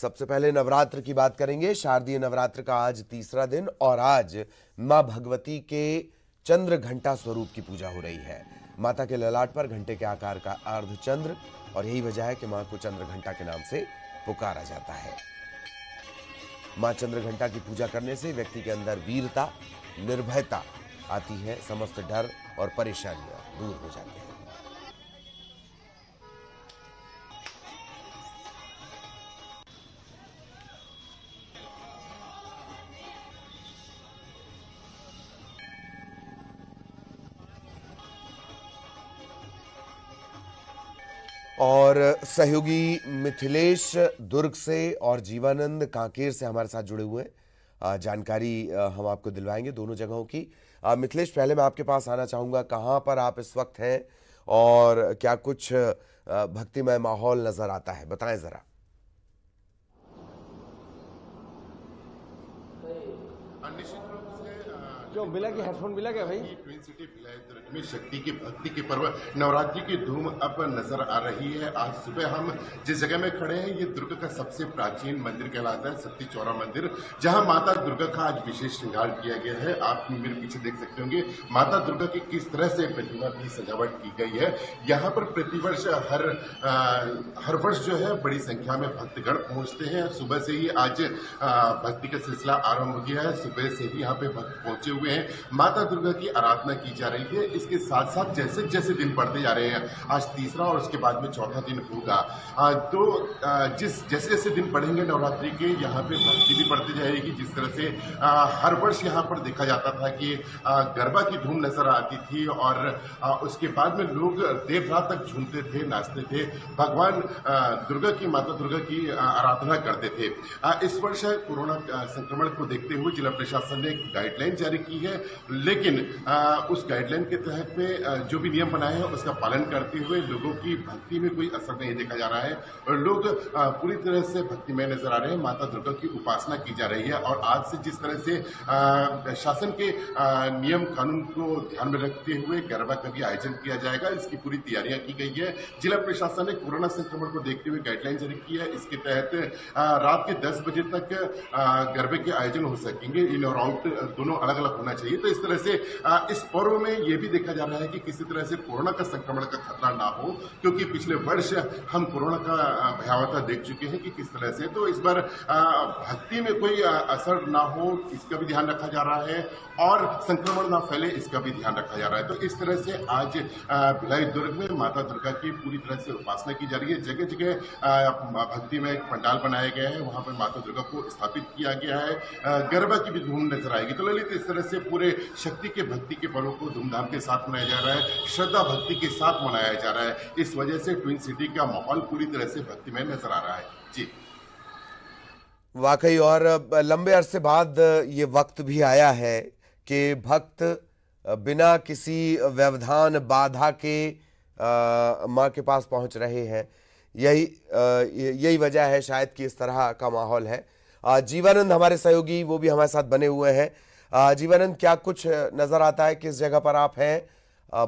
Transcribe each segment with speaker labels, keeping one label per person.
Speaker 1: सबसे पहले नवरात्र की बात करेंगे। शारदीय नवरात्र का आज तीसरा दिन और आज मां भगवती के चंद्र घंटा स्वरूप की पूजा हो रही है। माता के ललाट पर घंटे के आकार का अर्धचंद्र, और यही वजह है कि मां को चंद्र घंटा के नाम से पुकारा जाता है। मां चंद्र घंटा की पूजा करने से व्यक्ति के अंदर वीरता, निर्भयता आती है। समस्त डर और परेशानियां दूर हो जाती हैं। और सहयोगी मिथिलेश दुर्ग से और जीवानंद कांकेर से हमारे साथ जुड़े हुए हैं। जानकारी हम आपको दिलवाएंगे दोनों जगहों की। मिथिलेश, पहले मैं आपके पास आना चाहूंगा, कहां पर आप इस वक्त हैं और क्या कुछ भक्तिमय माहौल नजर आता है, बताएं जरा।
Speaker 2: क्यों मिला कि हेडफोन मिला क्या भाई?
Speaker 3: ट्विन सिटी भिलाई दुर्ग में शक्ति की भक्ति के पर्व नवरात्रि की धूम अब नजर आ रही है। आज सुबह हम जिस जगह में खड़े हैं ये दुर्ग का सबसे प्राचीन मंदिर कहलाता है, सती चौरा मंदिर, जहां माता दुर्गा का आज विशेष श्रृंगार किया गया है। आप मेरे पीछे देख सकते होंगे माता दुर्गा की किस तरह से प्रतिमा की सजावट की गई है। यहाँ पर प्रतिवर्ष हर वर्ष जो है बड़ी संख्या में भक्तगण पहुंचते हैं। सुबह से ही आज भक्ति का सिलसिला आरंभ हो गया है। सुबह से ही यहाँ पे भक्त पहुंचे हुए हैं, माता दुर्गा की आराधना की जा रही है। इसके साथ साथ जैसे जैसे दिन बढ़ते जा रहे हैं, आज तीसरा और उसके बाद में चौथा दिन होगा, तो जैसे जैसे दिन बढ़ेंगे नवरात्रि के, यहाँ पे भक्ति भी बढ़ती जाएगी। जिस तरह से हर वर्ष यहाँ पर देखा जाता था कि गरबा की धूम नजर आती थी और उसके बाद में लोग देर रात तक झूमते थे, नाचते थे, भगवान दुर्गा की, माता दुर्गा की आराधना करते थे। इस वर्ष कोरोना संक्रमण को देखते हुए जिला प्रशासन ने एक गाइडलाइन जारी की है, लेकिन उस गाइडलाइन के तहत में जो भी नियम बनाए हैं उसका पालन करते हुए लोगों की भक्ति में कोई असर नहीं देखा जा रहा है और लोग पूरी तरह से भक्तिमय नजर आ रहे हैं। माता दुर्गा की उपासना की जा रही है और आज से जिस तरह से शासन के नियम कानून को ध्यान में रखते हुए गरबा का भी आयोजन किया जाएगा, इसकी पूरी तैयारियां की गई है। जिला प्रशासन ने कोरोना संक्रमण को देखते हुए गाइडलाइन जारी की है। इसके तहत रात के 10 बजे तक गरबे के आयोजन हो सकेंगे। इन और आउट दोनों अलग अलग होना चाहिए। तो इस तरह से इस पर्व में यह भी देखा जा रहा है कि किसी तरह से कोरोना का संक्रमण का खतरा ना हो, क्योंकि पिछले वर्ष हम कोरोना का भयावहता देख चुके हैं कि किस तरह से, तो इस बार भक्ति में कोई असर ना हो इसका भी ध्यान रखा जा रहा है और संक्रमण ना फैले इसका भी ध्यान रखा जा रहा है। तो इस तरह से आज भिलाई दुर्ग में माता दुर्गा की पूरी तरह से उपासना की जा रही है। जगह जगह भक्ति में एक पंडाल बनाए गए हैं, वहां पर माता दुर्गा को स्थापित किया गया है। गरबा की भी धूम नजर आएगी। तो ललित, इस तरह से पूरे शक्ति के भक्ति के पर्व को धूमधाम के साथ मनाया जा रहा है, श्रद्धा भक्ति के साथ मनाया जा रहा है। इस वजह से ट्विन सिटी का माहौल पूरी तरह से भक्तिमय नजर आ रहा है। जी
Speaker 1: वाकई, और लंबे अरसे बाद ये वक्त भी आया है कि भक्त बिना किसी व्यवधान बाधा के मां के पास पहुंच रहे हैं। यही वजह है शायद कि इस तरह का माहौल है। जीवानंद हमारे सहयोगी, वो भी हमारे साथ बने हुए हैं। जीवानंद, क्या कुछ नजर आता है किस जगह पर आप हैं,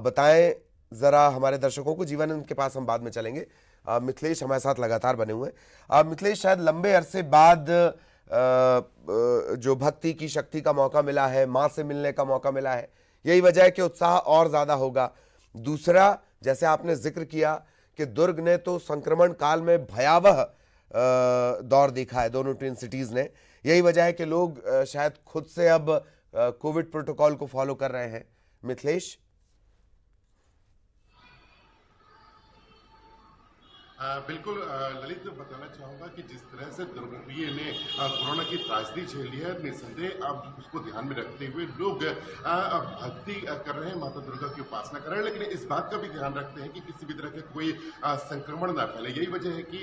Speaker 1: बताएं जरा हमारे दर्शकों को। जीवानंद के पास हम बाद में चलेंगे। मिथिलेश हमारे साथ लगातार बने हुए हैं। मिथिलेश, शायद लंबे अरसे बाद जो भक्ति की शक्ति का मौका मिला है, मां से मिलने का मौका मिला है, यही वजह है कि उत्साह और ज्यादा होगा। दूसरा, जैसे आपने जिक्र किया कि दुर्ग ने तो संक्रमण काल में भयावह दौर देखा है, दोनों ट्विन सिटीज ने। यही वजह है कि लोग शायद खुद से अब कोविड प्रोटोकॉल को फॉलो कर रहे हैं। मिथिलेश,
Speaker 3: बिल्कुल ललित, बताना चाहूंगा कि जिस तरह से दुर्ग ने कोरोना की त्रासदी झेली है, निसंदेह अब उसको ध्यान में रखते हुए लोग भक्ति कर रहे हैं, माता दुर्गा की उपासना कर रहे हैं, लेकिन इस बात का भी ध्यान रखते हैं कि किसी भी तरह के कोई संक्रमण ना फैले। यही वजह है कि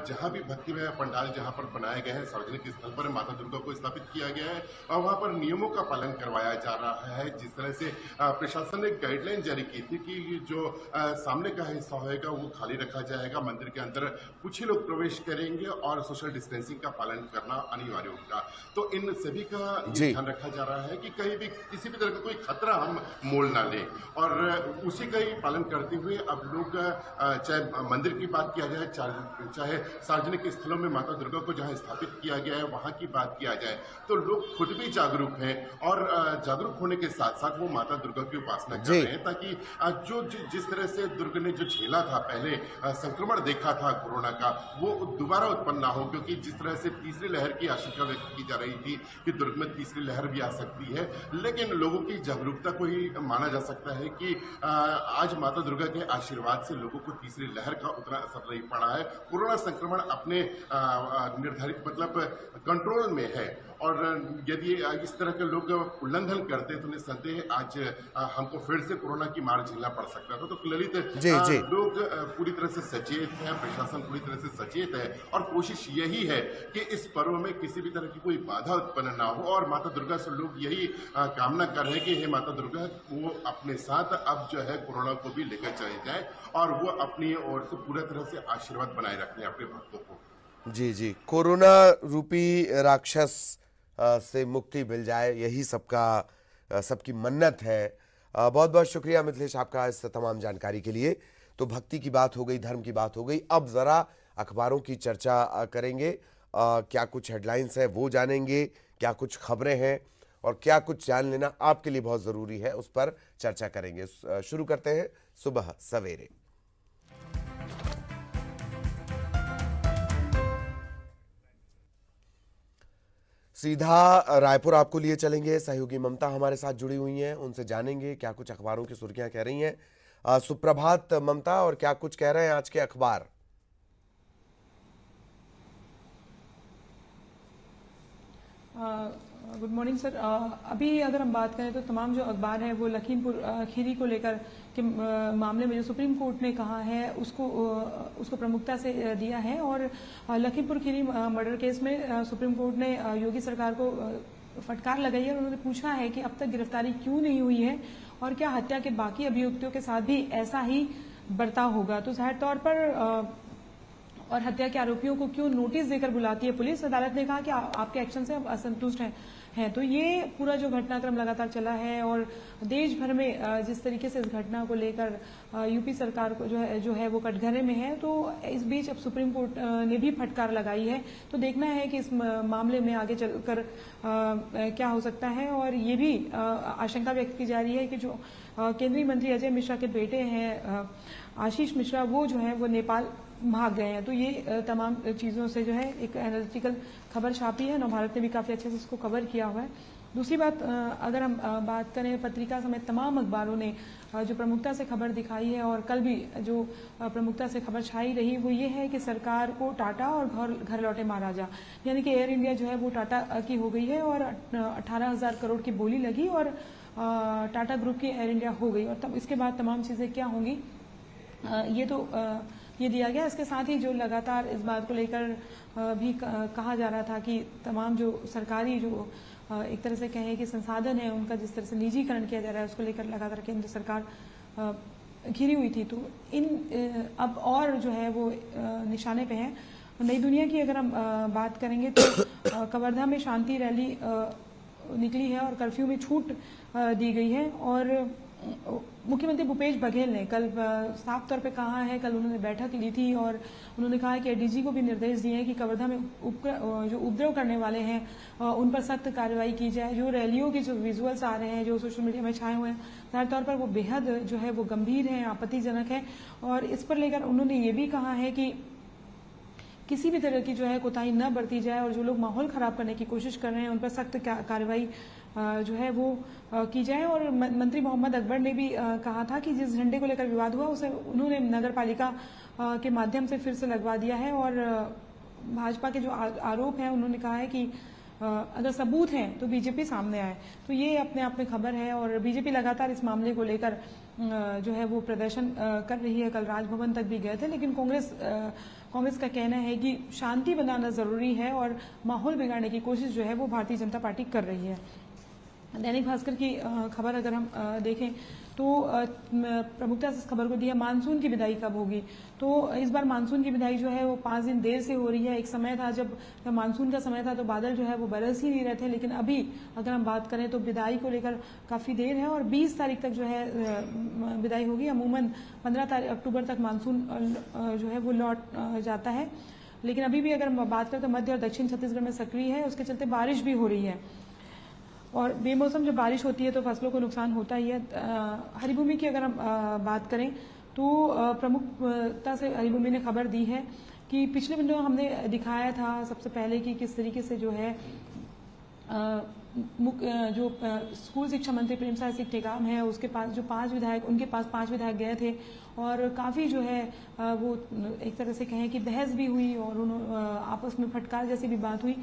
Speaker 3: जहां भी भक्ति में पंडाल जहां पर बनाए गए हैं, सार्वजनिक स्थल पर माता दुर्गा को स्थापित किया गया है और वहां पर नियमों का पालन करवाया जा रहा है। जिस तरह से प्रशासन ने गाइडलाइन जारी की थी कि जो सामने का हिस्सा होगा वो खाली रखा जाएगा रहेगा। मंदिर के अंदर कुछ ही लोग प्रवेश करेंगे और सोशल डिस्टेंसिंग का पालन करना अनिवार्य होगा। तो इन सभी का ये ध्यान रखा जा रहा है कि कहीं भी किसी भी तरह का कोई खतरा हम मोल ना लें, और उसी का ही पालन करते हुए अब लोग चाहे मंदिर की बात किया जाए, चाहे सार्वजनिक स्थलों में माता दुर्गा को जहां स्थापित किया गया है वहां की बात किया जाए, तो लोग खुद भी जागरूक हैं और जागरूक होने के साथ साथ वो माता दुर्गा की उपासना कर रहे हैं, ताकि जिस तरह से दुर्ग ने जो झेला था पहले संक्रमण देखा था कोरोना का, वो दोबारा उत्पन्न ना हो। क्योंकि जिस तरह से तीसरी लहर की आशंका व्यक्त की जा रही थी कि दुर्ग में तीसरी लहर भी आ सकती है, लेकिन लोगों की जागरूकता को ही माना जा सकता है कि आज माता दुर्गा के आशीर्वाद से लोगों को तीसरी लहर का उतना असर नहीं पड़ा है। कोरोना संक्रमण अपने निर्धारित मतलब कंट्रोल में है, और यदि इस तरह के लोग उल्लंघन करते हैं तो निस्संदेह आज हमको फिर से कोरोना की मार झेलना पड़ सकता था। तो ललित, लोग पूरी तरह से सचेत हैं, प्रशासन पूरी तरह से सचेत है, और कोशिश यही है कि इस पर्व में किसी भी तरह की कोई बाधा उत्पन्न ना हो, और माता दुर्गा से लोग यही कामना कर रहे हैं कि हे माता दुर्गा, वो अपने साथ अब जो है कोरोना को भी लेकर चले जाए और वो अपनी ओर से पूरी तरह से आशीर्वाद बनाए रखें अपने भक्तों को।
Speaker 1: जी जी, कोरोना रूपी राक्षस से मुक्ति मिल जाए, यही सबकी मन्नत है। बहुत बहुत शुक्रिया मिथिलेश आपका इस तमाम जानकारी के लिए। तो भक्ति की बात हो गई, धर्म की बात हो गई, अब जरा अखबारों की चर्चा करेंगे। क्या कुछ हेडलाइंस है वो जानेंगे, क्या कुछ खबरें हैं और क्या कुछ जान लेना आपके लिए बहुत जरूरी है, उस पर चर्चा करेंगे। शुरू करते हैं सुबह सवेरे। सीधा रायपुर आपको लिए चलेंगे। सहयोगी ममता हमारे साथ जुड़ी हुई हैं, उनसे जानेंगे क्या कुछ अखबारों की सुर्खियां कह रही हैं। सुप्रभात ममता, और क्या कुछ कह रहे हैं आज के अखबार?
Speaker 4: Good morning sir. अभी अगर हम बात करें तो तमाम जो अखबार है वो लखीमपुर खीरी को लेकर के मामले में जो सुप्रीम कोर्ट ने कहा है उसको प्रमुखता से दिया है, और लखीमपुर खीरी मर्डर केस में सुप्रीम कोर्ट ने योगी सरकार को फटकार लगाई है और उन्होंने पूछा है कि अब तक गिरफ्तारी क्यों नहीं हुई है और क्या हत्या के बाकी अभियुक्तों के साथ भी ऐसा ही बर्ताव होगा। तो जाहिर तौर पर और हत्या के आरोपियों को क्यों नोटिस देकर बुलाती है पुलिस। अदालत ने कहा कि आपके एक्शन से अब असंतुष्ट हैं। तो ये पूरा जो घटनाक्रम लगातार चला है, और देश भर में जिस तरीके से इस घटना को लेकर यूपी सरकार को जो है वो कटघरे में है, तो इस बीच अब सुप्रीम कोर्ट ने भी फटकार लगाई है। तो देखना है कि इस मामले में आगे चलकर क्या हो सकता है। और ये भी आशंका व्यक्त की जा रही है कि जो केंद्रीय मंत्री अजय मिश्रा के बेटे हैं आशीष मिश्रा, वो जो है वो नेपाल भाग गए हैं। तो ये तमाम चीजों से जो है एक एनालिटिकल खबर छापी है, नवभारत ने भी काफी अच्छे से इसको कवर किया हुआ है। दूसरी बात, अगर हम बात करें, पत्रिका समेत तमाम अखबारों ने जो प्रमुखता से खबर दिखाई है और कल भी जो प्रमुखता से खबर छाई रही, वो ये है कि सरकार को टाटा और घर लौटे महाराजा, यानी कि एयर इंडिया जो है वो टाटा की हो गई है और 18,000 करोड़ की बोली लगी और टाटा ग्रुप की एयर इंडिया हो गई। और तब इसके बाद तमाम चीजें क्या होंगी ये दिया गया। इसके साथ ही जो लगातार इस बात को लेकर भी कहा जा रहा था कि तमाम जो सरकारी जो एक तरह से कहें कि संसाधन है उनका जिस तरह से निजीकरण किया जा रहा है, उसको लेकर लगातार केंद्र सरकार घिरी हुई थी। तो इन अब और जो है वो निशाने पे है। नई दुनिया की अगर हम बात करेंगे तो कवर्धा में शांति रैली निकली है और कर्फ्यू में छूट दी गई है। और मुख्यमंत्री भूपेश बघेल ने कल साफ तौर पे कहा है, कल उन्होंने बैठक ली थी और उन्होंने कहा है कि एडीजी को भी निर्देश दिए हैं कि कवर्धा में जो उपद्रव करने वाले हैं उन पर सख्त कार्रवाई की जाए। जो रैलियों के जो विजुअल्स आ रहे हैं जो सोशल मीडिया में छाए हुए हैं, जाहिर तौर पर वो बेहद जो है वो गंभीर हैं, आपत्तिजनक है। और इस पर लेकर उन्होंने ये भी कहा है कि किसी भी तरह की जो है कोताही न बरती जाए और जो लोग माहौल खराब करने की कोशिश कर रहे हैं उन पर सख्त कार्रवाई जो है वो की जाए। और मंत्री मोहम्मद अकबर ने भी कहा था कि जिस झंडे को लेकर विवाद हुआ उसे उन्होंने नगर पालिका के माध्यम से फिर से लगवा दिया है। और भाजपा के जो आरोप हैं उन्होंने कहा है कि अगर सबूत हैं तो बीजेपी सामने आए। तो ये अपने आप में खबर है और बीजेपी लगातार इस मामले को लेकर जो है वो प्रदर्शन कर रही है। कल राजभवन तक भी गए थे, लेकिन कांग्रेस का कहना है कि शांति बनाना जरूरी है और माहौल बिगाड़ने की कोशिश जो है वो भारतीय जनता पार्टी कर रही है। दैनिक भास्कर की खबर अगर हम देखें तो प्रमुखता से इस खबर को दिया मानसून की विदाई कब होगी। तो इस बार मानसून की विदाई जो है वो 5 दिन देर से हो रही है। एक समय था जब मानसून का समय था तो बादल जो है वो बरस ही नहीं रहे थे, लेकिन अभी अगर हम बात करें तो विदाई को लेकर काफी देर है और 20 तारीख तक जो है विदाई होगी। अमूमन 15 अक्टूबर तक मानसून जो है वो लौट जाता है, लेकिन अभी भी अगर हम बात करें तो मध्य और दक्षिण छत्तीसगढ़ में सक्रिय है, उसके चलते बारिश भी हो रही है। और बेमौसम जब बारिश होती है तो फसलों को नुकसान होता ही है। हरिभूमि की अगर हम बात करें तो प्रमुखता से हरिभूमि ने खबर दी है कि पिछले दिनों हमने दिखाया था सबसे पहले कि किस तरीके से जो है जो स्कूल शिक्षा मंत्री प्रेमसाय सिंह टेकाम है उसके पास जो 5 विधायक उनके पास 5 विधायक गए थे और काफी जो है वो एक तरह से कहें कि बहस भी हुई और उन्होंने आपस में फटकार जैसी भी बात हुई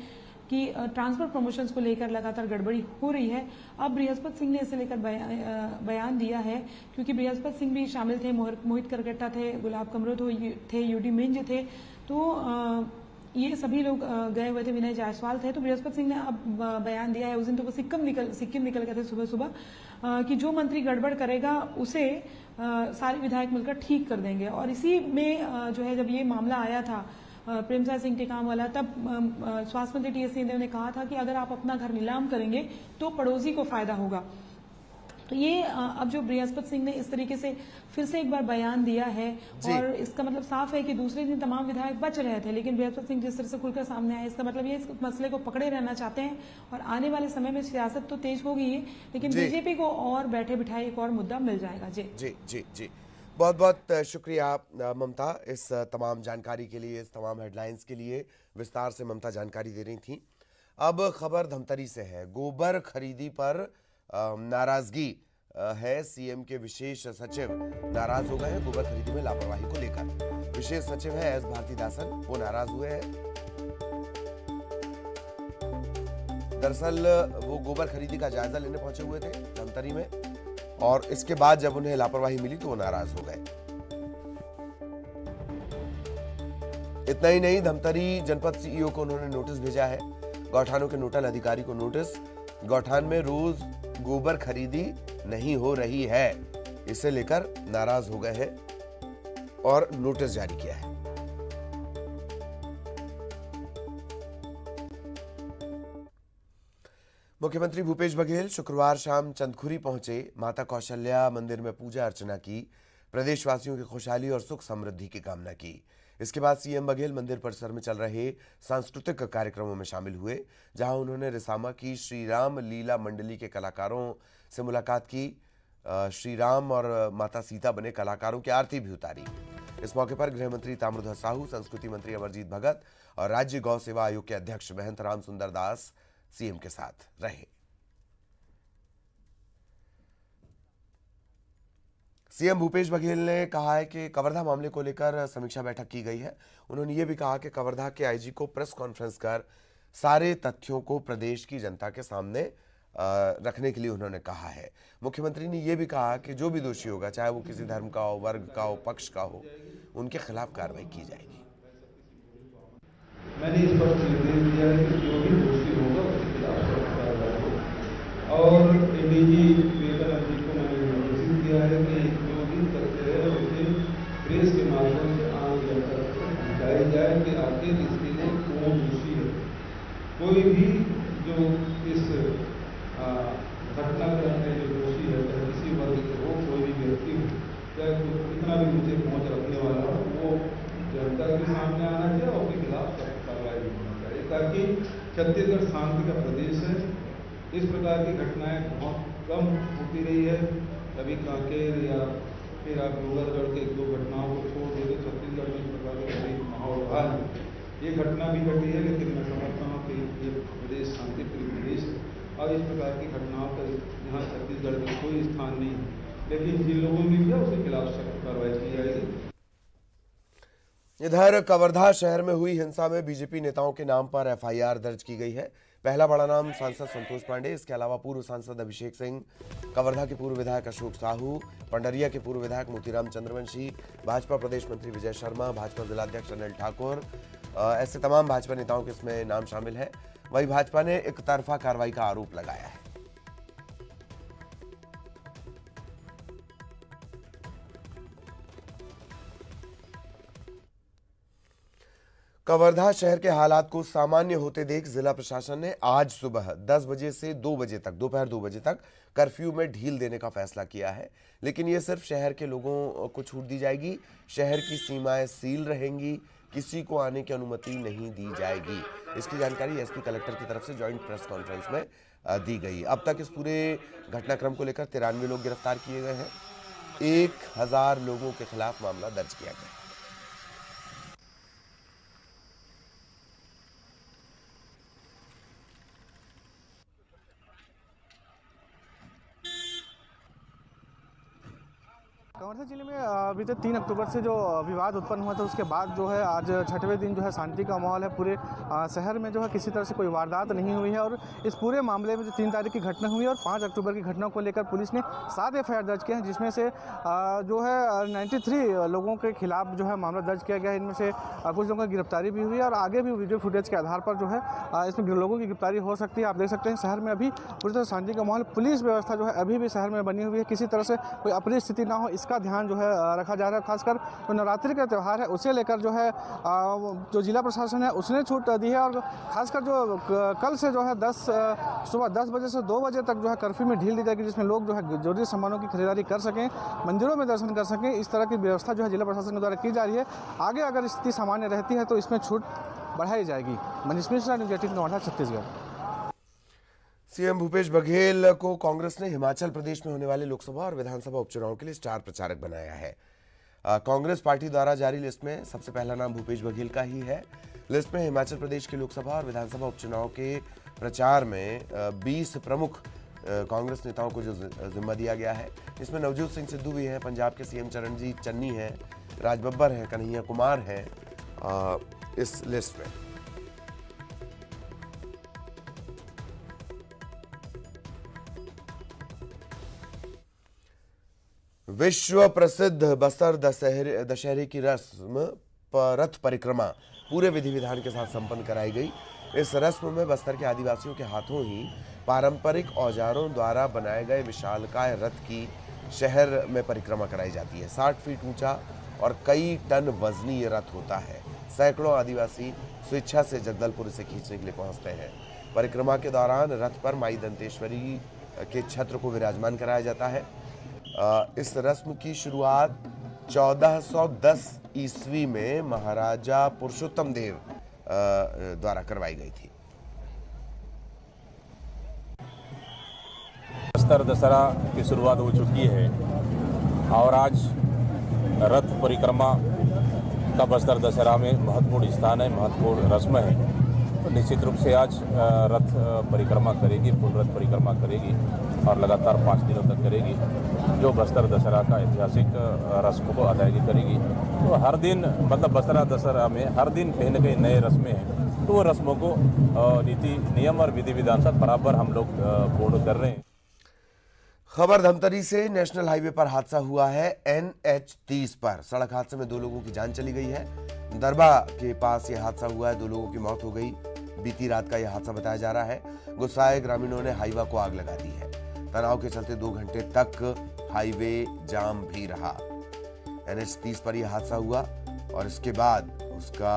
Speaker 4: कि ट्रांसफर प्रमोशंस को लेकर लगातार गड़बड़ी हो रही है। अब बृहस्पति सिंह ने इसे लेकर बयान दिया है, क्योंकि बृहस्पति सिंह भी शामिल थे, मोहित करकट्टा थे, गुलाब कमरो थे, यूडी मिंज थे, तो ये सभी लोग गए हुए थे, विनय जायसवाल थे। तो बृहस्पति सिंह ने अब बयान दिया है, उस दिन तो वो सिक्किम निकल गए थे सुबह सुबह कि जो मंत्री गड़बड़ करेगा उसे सारे विधायक मिलकर ठीक कर देंगे। और इसी में जो है जब ये मामला आया था प्रेमसाय सिंह टेकाम वाला, तब स्वास्थ्य मंत्री टीएस सिंहदेव ने कहा था कि अगर आप अपना घर नीलाम करेंगे तो पड़ोसी को फायदा होगा। तो ये अब जो बृहस्पति सिंह ने इस तरीके से फिर से एक बार बयान दिया है और इसका मतलब साफ है कि दूसरे दिन तमाम विधायक बच रहे थे, लेकिन बृहस्पति सिंह जिस तरह से खुलकर सामने आए, इसका मतलब ये इस मसले को पकड़े रहना चाहते हैं। और आने वाले समय में सियासत तो तेज होगी ही, लेकिन बीजेपी को और बैठे बिठाए एक और मुद्दा मिल जाएगा। जी
Speaker 1: जी जी जी, बहुत बहुत शुक्रिया ममता इस तमाम जानकारी के लिए, इस तमाम हेडलाइंस के लिए। विस्तार से ममता जानकारी दे रही थी। अब खबर धमतरी से है। गोबर खरीदी पर नाराजगी है। सीएम के विशेष सचिव नाराज हो गए हैं गोबर खरीदी में लापरवाही को लेकर। विशेष सचिव है एस भारतीदासन, वो नाराज हुए हैं। दरअसल वो गोबर खरीदी का जायजा लेने पहुंचे हुए थे धमतरी में, और इसके बाद जब उन्हें लापरवाही मिली तो वो नाराज हो गए। इतना ही नहीं, धमतरी जनपद सीईओ को उन्होंने नोटिस भेजा है, गौठानों के नोडल अधिकारी को नोटिस। गौठान में रोज गोबर खरीदी नहीं हो रही है, इसे लेकर नाराज हो गए हैं और नोटिस जारी किया है। मुख्यमंत्री भूपेश बघेल शुक्रवार शाम चंदखुरी पहुंचे, माता कौशल्या मंदिर में पूजा अर्चना की, प्रदेशवासियों की खुशहाली और सुख समृद्धि की कामना की। इसके बाद सीएम बघेल मंदिर परिसर में चल रहे सांस्कृतिक कार्यक्रमों में शामिल हुए, जहां उन्होंने रिसामा की श्री राम लीला मंडली के कलाकारों से मुलाकात की। श्री राम और माता सीता बने कलाकारों की आरती भी उतारी। इस मौके पर गृह मंत्री ताम्रध्वज साहू, संस्कृति मंत्री अमरजीत भगत और राज्य गौ सेवा आयोग के अध्यक्ष महंत राम सुंदर दास सीएम के साथ रहे। सीएम भूपेश बघेल ने कहा है कि कवर्धा मामले को लेकर समीक्षा बैठक की गई है। उन्होंने ये भी कहा कि कवर्धा के आईजी को प्रेस कॉन्फ्रेंस कर सारे तथ्यों को प्रदेश की जनता के सामने रखने के लिए उन्होंने कहा है। मुख्यमंत्री ने यह भी कहा कि जो भी दोषी होगा, चाहे वो किसी धर्म का हो, वर्ग का हो, पक्ष का हो, उनके खिलाफ कार्रवाई की जाएगी।
Speaker 5: मैंने इस पर निर्देश दिया है कि जो भी दोषी होगा उसके खिलाफ कार्रवाई हो। और एडीजी विवेकानंद जी को मैंने निर्देशित किया है कि जो भी तथ्य है उसे प्रेस के माध्यम से आम जनता तक पहुँचाया जाए कि आखिर इसके लिए कौन दोषी है। कोई भी जो इस घटनाक्रम में जो दोषी है, चाहे किसी वर्ग के हो, कोई भी व्यक्ति हो, चाहे कितना भी ऊंचे पहुँच रखने वाला हो, वो जनता के सामने आना चाहिए और उसके खिलाफ कार्रवाई होना चाहिए, ताकि छत्तीसगढ़ शांति का प्रदेश है। इस प्रकार की घटनाएं बहुत कम होती रही है। कभी कांकेर या फिर आप डूंगरगढ़ के 1-2 घटनाओं को छोड़ देते, छत्तीसगढ़ में इस प्रकार का कभी माहौल रहा है। ये घटना भी घटी है, लेकिन मैं समझता हूँ कि ये प्रदेश शांति प्रिय प्रदेश है और इस प्रकार की घटनाओं का यहाँ छत्तीसगढ़ में कोई स्थान नहीं है। लेकिन जिन लोगों ने किया उसके खिलाफ सख्त कार्रवाई की जाएगी।
Speaker 1: इधर कवर्धा शहर में हुई हिंसा में बीजेपी नेताओं के नाम पर एफआईआर दर्ज की गई है। पहला बड़ा नाम सांसद संतोष पांडे, इसके अलावा पूर्व सांसद अभिषेक सिंह, कवर्धा के पूर्व विधायक अशोक साहू, पंडरिया के पूर्व विधायक मोतीराम चंद्रवंशी, भाजपा प्रदेश मंत्री विजय शर्मा, भाजपा जिलाध्यक्ष अनिल ठाकुर, ऐसे तमाम भाजपा नेताओं के इसमें नाम शामिल है। वहीं भाजपा ने एक तरफा कार्रवाई का आरोप लगाया है। कवर्धा शहर के हालात को सामान्य होते देख जिला प्रशासन ने आज सुबह 10 बजे से 2 बजे तक, दोपहर 2 बजे तक कर्फ्यू में ढील देने का फैसला किया है। लेकिन ये सिर्फ शहर के लोगों को छूट दी जाएगी। शहर की सीमाएं सील रहेंगी, किसी को आने की अनुमति नहीं दी जाएगी। इसकी जानकारी एसपी कलेक्टर की तरफ से ज्वाइंट प्रेस कॉन्फ्रेंस में दी गई। अब तक इस पूरे घटनाक्रम को लेकर 93 लोग गिरफ्तार किए गए हैं। 1000 लोगों के खिलाफ मामला दर्ज किया गया।
Speaker 6: कवर्धा जिले में बीते 3 अक्टूबर से जो विवाद उत्पन्न हुआ था, उसके बाद जो है आज छठवें दिन जो है शांति का माहौल है। पूरे शहर में जो है किसी तरह से कोई वारदात नहीं हुई है। और इस पूरे मामले में जो 3 तारीख की घटना हुई और 5 अक्टूबर की घटना को लेकर पुलिस ने 7 FIR दर्ज किए हैं, जिसमें से जो है 93 लोगों के खिलाफ जो है मामला दर्ज किया गया है। इनमें से कुछ लोगों की गिरफ्तारी भी हुई है और आगे भी वीडियो फुटेज के आधार पर जो है इसमें लोगों की गिरफ्तारी हो सकती है। आप देख सकते हैं शहर में अभी पूरी तरह शांति का माहौल, पुलिस व्यवस्था जो है अभी भी शहर में बनी हुई है। किसी तरह से कोई अप्रिय स्थिति ना हो, इसका ध्यान जो है रखा जा रहा है। खासकर जो नवरात्रि का त्यौहार है उसे लेकर जो है जो जिला प्रशासन है उसने छूट दी है। और खासकर जो कल से जो है सुबह 10 बजे से 2 बजे तक जो है कर्फ्यू में ढील दी जाएगी, जिसमें लोग जो है जरूरी सामानों की खरीदारी कर सकें, मंदिरों में दर्शन कर सकें। इस तरह की व्यवस्था जो है जिला प्रशासन के द्वारा की जा रही है। आगे अगर स्थिति सामान्य रहती है तो इसमें छूट बढ़ाई जाएगी। मनीष मिश्रा, न्यूज़ 18 नोएडा, छत्तीसगढ़।
Speaker 1: सीएम भूपेश बघेल को कांग्रेस ने हिमाचल प्रदेश में होने वाले लोकसभा और विधानसभा उपचुनाव के लिए स्टार प्रचारक बनाया है। कांग्रेस पार्टी द्वारा जारी लिस्ट में सबसे पहला नाम भूपेश बघेल का ही है। लिस्ट में हिमाचल प्रदेश के लोकसभा और विधानसभा उपचुनाव के प्रचार में 20 प्रमुख कांग्रेस नेताओं को जो जिम्मा दिया गया है, इसमें नवजोत सिंह सिद्धू भी हैं, पंजाब के सीएम चरणजीत चन्नी हैं, राज बब्बर हैं, कन्हैया कुमार हैं इस लिस्ट में। विश्व प्रसिद्ध बस्तर दशहरे की रस्म रथ परिक्रमा पूरे विधि विधान के साथ संपन्न कराई गई। इस रस्म में बस्तर के आदिवासियों के हाथों ही पारंपरिक औजारों द्वारा बनाए गए विशालकाय रथ की शहर में परिक्रमा कराई जाती है। 60 फीट ऊंचा और कई टन वजनी ये रथ होता है। सैकड़ों आदिवासी स्वेच्छा से जगदलपुर से खींचने के लिए पहुंचते हैं। परिक्रमा के दौरान रथ पर माई दंतेश्वरी के छत्र को विराजमान कराया जाता है। इस रस्म की शुरुआत 1410 ईस्वी में महाराजा पुरुषोत्तम देव द्वारा करवाई गई थी।
Speaker 7: बस्तर दशहरा की शुरुआत हो चुकी है और आज रथ परिक्रमा का बस्तर दशहरा में महत्वपूर्ण स्थान है, महत्वपूर्ण रस्म है। तो निश्चित रूप से आज रथ परिक्रमा करेगी, फुल रथ परिक्रमा करेगी और लगातार 5 दिनों तक करेगी, जो बस्तर दशहरा का ऐतिहासिक रस्म को अदायगी करेगी। तो हर दिन मतलब बस्तर दशहरा में हर दिन कहीं न कहीं नए रस्में हैं, तो वो रस्मों को नीति नियम और विधि विधान से बराबर हम लोग पूर्ण कर रहे हैं।
Speaker 1: खबर धमतरी से नेशनल हाईवे पर हादसा हुआ है। NH 30 पर सड़क हादसे में 2 लोगों की जान चली गई है। दरबा के पास यह हादसा हुआ है, 2 लोगों की मौत हो गई। बीती रात का यह हादसा बताया जा रहा है। गुस्साए ग्रामीणों ने हाईवा को आग लगा दी है। तनाव के चलते 2 घंटे तक हाईवे जाम भी रहा। NH 30 पर यह हादसा हुआ और इसके बाद उसका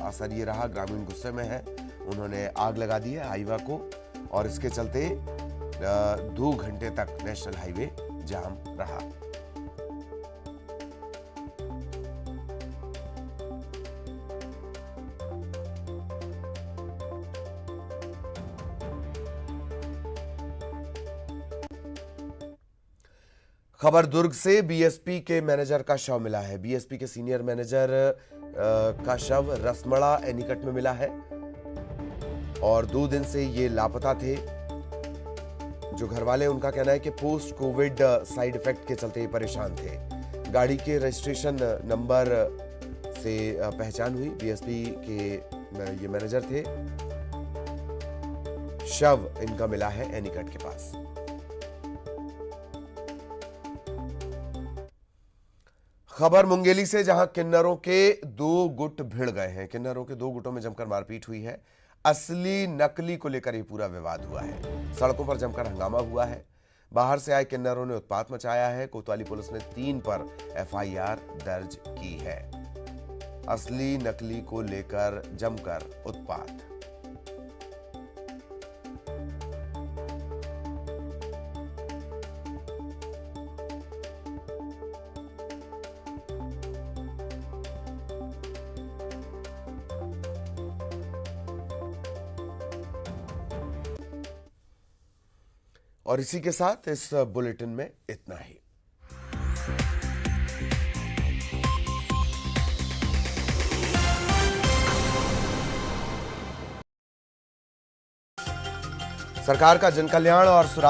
Speaker 1: असर ये रहा, ग्रामीण गुस्से में है, उन्होंने आग लगा दी है हाईवा को और इसके चलते 2 घंटे तक नेशनल हाईवे जाम रहा। खबर दुर्ग से बीएसपी के मैनेजर का शव मिला है। बीएसपी के सीनियर मैनेजर का शव रसमड़ा एनीकट में मिला है और 2 दिन से ये लापता थे। जो घरवाले, उनका कहना है कि पोस्ट कोविड साइड इफेक्ट के चलते परेशान थे। गाड़ी के रजिस्ट्रेशन नंबर से पहचान हुई। बीएसपी के ये मैनेजर थे। शव इनका मिला है एनीकट के पास। खबर मुंगेली से, जहां किन्नरों के 2 गुट भिड़ गए हैं। किन्नरों के 2 गुटों में जमकर मारपीट हुई है। असली नकली को लेकर यह पूरा विवाद हुआ है। सड़कों पर जमकर हंगामा हुआ है। बाहर से आए किन्नरों ने उत्पात मचाया है। कोतवाली पुलिस ने 3 पर FIR दर्ज की है। असली नकली को लेकर जमकर उत्पात। और इसी के साथ इस बुलेटिन में इतना ही। सरकार का जनकल्याण और